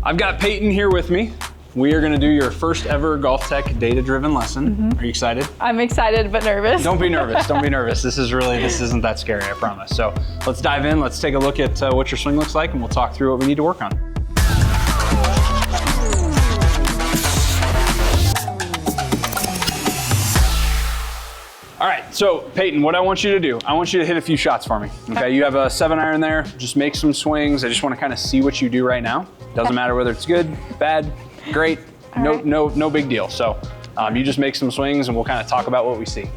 I've got Payton here with me. We are gonna do your first ever GOLFTEC data-driven lesson. Are you excited? I'm excited but nervous. Don't be nervous, don't be nervous. This isn't that scary, I promise. So let's dive in, let's take a look at what your swing looks like and we'll talk through what we need to work on. All right, so Payton, what I want you to do, I want you to hit a few shots for me, okay? You have a 7-iron there, just make some swings. I just wanna kinda see what you do right now. Doesn't matter whether it's good, bad, great, no big deal. So you just make some swings and we'll kind of talk about what we see.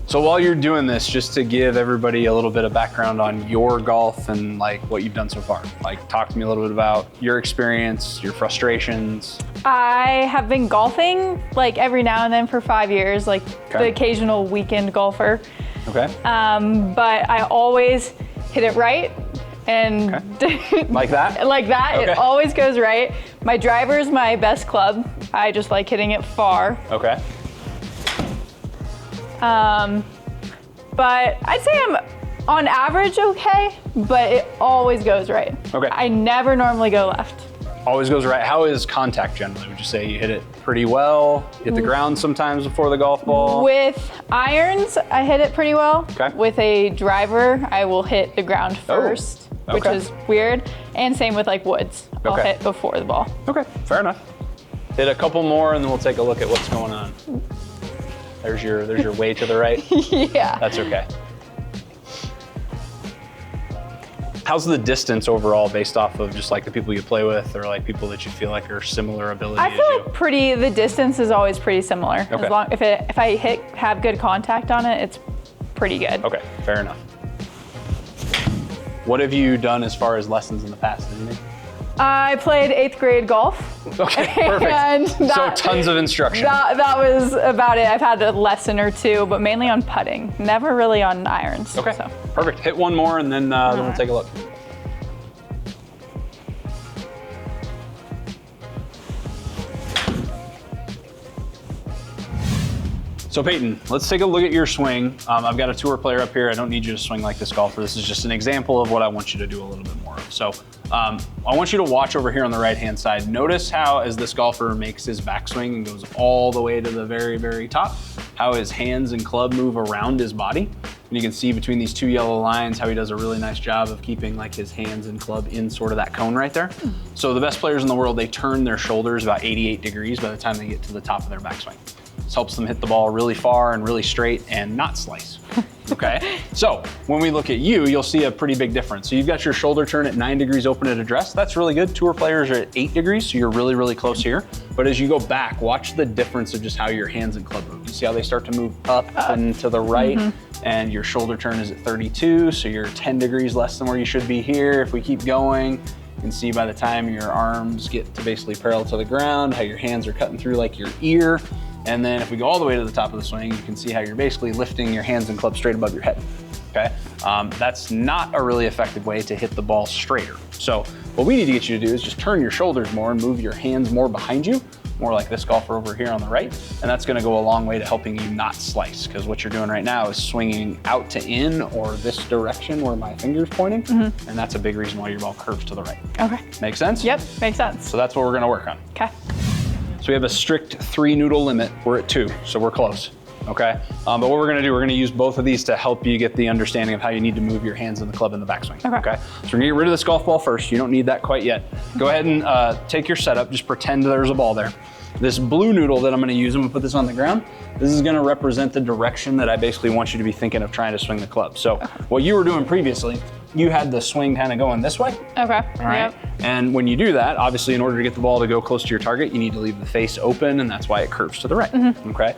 So while you're doing this, just to give everybody a little bit of background on your golf and like what you've done so far. Like talk to me a little bit about your experience, your frustrations. I have been golfing like every now and then for 5 years, like the occasional weekend golfer. Okay. But I always hit it right. And like that? Like that, okay. It always goes right. My driver is my best club. I just like hitting it far. Okay. But I'd say I'm on average okay, but it always goes right. Okay. I never normally go left. Always goes right. How is contact generally? Would you say you hit it pretty well? Hit the ground sometimes before the golf ball? With irons, I hit it pretty well. Okay. With a driver, I will hit the ground first, which is weird. And same with like woods. I'll hit before the ball. Okay, fair enough. Hit a couple more and then we'll take a look at what's going on. There's your way to the right. Yeah. That's okay. How's the distance overall based off of just like the people you play with or like people that you feel like are similar ability I feel like the distance is always pretty similar. Okay. As long, if I have good contact on it, it's pretty good. Okay, fair enough. What have you done as far as lessons in the past? Anything? I played 8th grade golf. Okay, perfect. And so tons of instruction. That was about it. I've had a lesson or two, but mainly on putting. Never really on irons. Okay, so. Perfect. Hit one more and then we'll take a look. So Payton, let's take a look at your swing. I've got a tour player up here. I don't need you to swing like this golfer. This is just an example of what I want you to do a little bit more of. So I want you to watch over here on the right-hand side. Notice how as this golfer makes his backswing and goes all the way to the very, very top, how his hands and club move around his body. And you can see between these two yellow lines how he does a really nice job of keeping like his hands and club in sort of that cone right there. So the best players in the world, they turn their shoulders about 88 degrees by the time they get to the top of their backswing. This helps them hit the ball really far and really straight and not slice, okay? So when we look at you, you'll see a pretty big difference. So you've got your shoulder turn at 9 degrees open at address. That's really good. Tour players are at 8 degrees, so you're really, really close here. But as you go back, watch the difference of just how your hands and club move. You see how they start to move up and to the right, and your shoulder turn is at 32, so you're 10 degrees less than where you should be here. If we keep going, you can see by the time your arms get to basically parallel to the ground, how your hands are cutting through like your ear. And then if we go all the way to the top of the swing, you can see how you're basically lifting your hands and club straight above your head, okay? That's not a really effective way to hit the ball straighter. So what we need to get you to do is just turn your shoulders more and move your hands more behind you, more like this golfer over here on the right. And that's gonna go a long way to helping you not slice, because what you're doing right now is swinging out to in or this direction where my finger's pointing. And that's a big reason why your ball curves to the right. Okay. Make sense? Yep, makes sense. So that's what we're gonna work on. Okay. So we have a strict 3 noodle limit. We're at 2, so we're close, okay? But what we're gonna do, we're gonna use both of these to help you get the understanding of how you need to move your hands in the club in the backswing, okay? So we're gonna get rid of this golf ball first. You don't need that quite yet. Go ahead and take your setup, just pretend there's a ball there. This blue noodle that I'm gonna use, I'm gonna put this on the ground. This is gonna represent the direction that I basically want you to be thinking of trying to swing the club. So what you were doing previously, you had the swing kind of going this way. Okay, all right? And when you do that, obviously in order to get the ball to go close to your target, you need to leave the face open, and that's why it curves to the right, okay?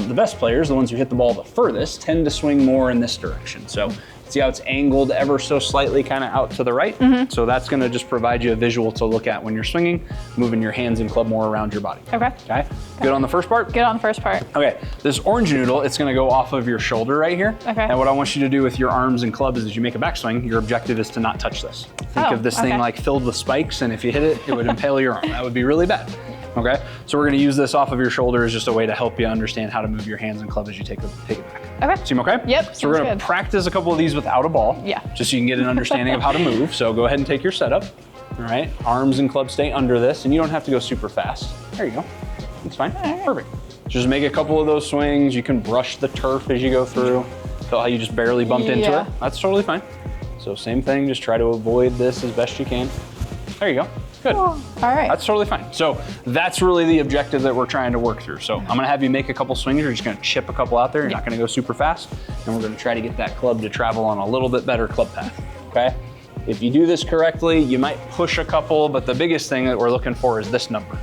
The best players, the ones who hit the ball the furthest, tend to swing more in this direction. So see how it's angled ever so slightly kind of out to the right? So that's gonna just provide you a visual to look at when you're swinging, moving your hands and club more around your body. Okay? Good on the first part? Good on the first part. Okay, this orange noodle, it's gonna go off of your shoulder right here. Okay. And what I want you to do with your arms and club is as you make a backswing, your objective is to not touch this. Think of this thing like filled with spikes, and if you hit it, it would impale your arm. That would be really bad. Okay, so we're gonna use this off of your shoulder as just a way to help you understand how to move your hands and club as you take it back. Okay. Seem okay? Yep, So we're sounds gonna good. practice a couple of these without a ball. Yeah. Just so you can get an understanding of how to move. So go ahead and take your setup. All right, arms and club stay under this, and you don't have to go super fast. There you go. It's fine. right. Perfect. Just make a couple of those swings. You can brush the turf as you go through. Feel how you just barely bumped into Yeah. it? That's totally fine. So same thing, just try to avoid this as best you can. There you go. Good. All right. That's totally fine. So that's really the objective that we're trying to work through. So I'm gonna have you make a couple swings. You're just gonna chip a couple out there. You're not gonna go super fast. And we're gonna try to get that club to travel on a little bit better club path, okay? If you do this correctly, you might push a couple, but the biggest thing that we're looking for is this number.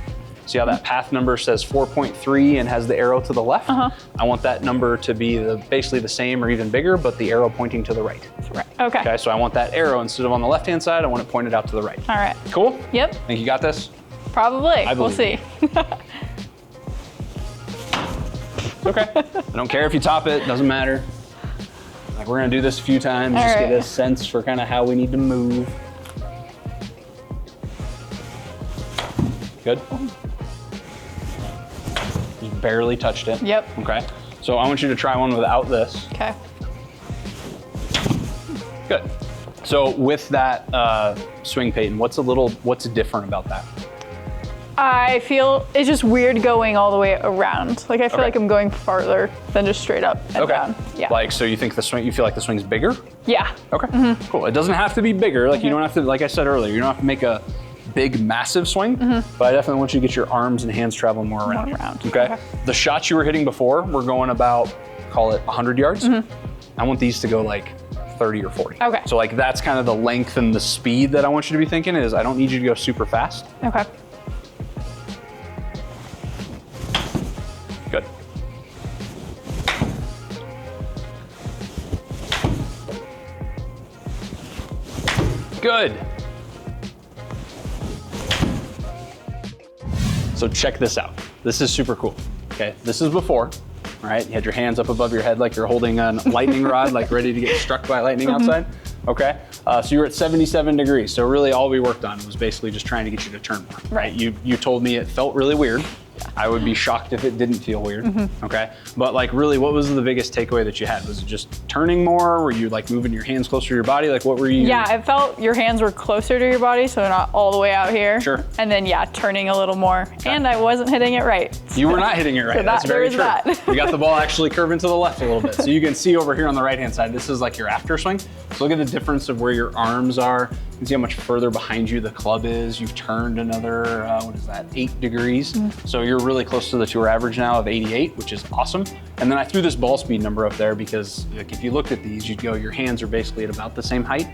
See how that path number says 4.3 and has the arrow to the left? I want that number to be basically the same or even bigger, but the arrow pointing to the right. Right. Okay. Okay, so I want that arrow, instead of on the left-hand side, I want it pointed out to the right. All right. Cool? Yep. Think you got this? Probably. We'll believe see. Okay. I don't care if you top it, doesn't matter. Like, we're gonna do this a few times, All just right. get a sense for kind of how we need to move. Good. Just barely touched it. Yep. Okay. So I want you to try one without this. Okay. Good. So with that swing, Payton, what's different about that? I feel it's just weird going all the way around. Like I feel Okay. like I'm going farther than just straight up and down. Yeah. Like, so you think you feel like the swing's bigger? Yeah. Okay. Cool. It doesn't have to be bigger. Like, you don't have to, like I said earlier, you don't have to make a big, massive swing, but I definitely want you to get your arms and hands traveling more around. Okay? The shots you were hitting before were going about, call it 100 yards. I want these to go like 30 or 40. Okay. So like, that's kind of the length and the speed that I want you to be thinking is I don't need you to go super fast. Okay. Good. Good. So check this out. This is super cool. Okay, this is before, all right? You had your hands up above your head like you're holding a lightning rod, like ready to get struck by lightning outside. Okay, so you were at 77 degrees. So really all we worked on was basically just trying to get you to turn more, right? You told me it felt really weird. I would be shocked if it didn't feel weird, okay? But like really, what was the biggest takeaway that you had? Was it just turning more? Were you like moving your hands closer to your body? Like what were you? Yeah, I felt your hands were closer to your body, so they're not all the way out here. Sure. And then yeah, turning a little more. And I wasn't hitting it right. You were not hitting it right. So That's very true. there is that. You got the ball actually curving to the left a little bit. So you can see over here on the right-hand side, this is like your after swing. So look at the difference of where your arms are. You can see how much further behind you the club is. You've turned another, 8 degrees. So you're really close to the tour average now of 88, which is awesome. And then I threw this ball speed number up there because like, if you looked at these, you'd go, your hands are basically at about the same height,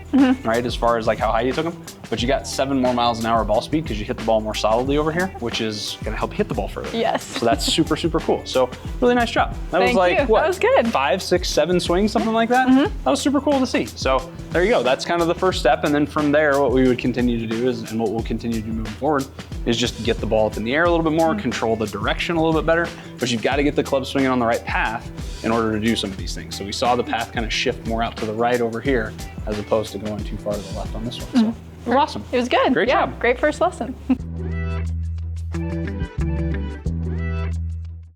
right? As far as like how high you took them. But you got 7 more miles an hour ball speed because you hit the ball more solidly over here, which is gonna help you hit the ball further. Yes. So that's super, super cool. So really nice job. That was Thank like, you. what? That was good. 5, 6, 7 swings, something like that. That was super cool to see. So there you go. That's kind of the first step. And then from there, what we would continue to do is, and what we'll continue to do moving forward, is just get the ball up in the air a little bit more, control the direction a little bit better, but you've got to get the club swinging on the right path in order to do some of these things. So we saw the path kind of shift more out to the right over here, as opposed to going too far to the left on this one. So it was awesome. It was good. Great yeah, job. great first lesson.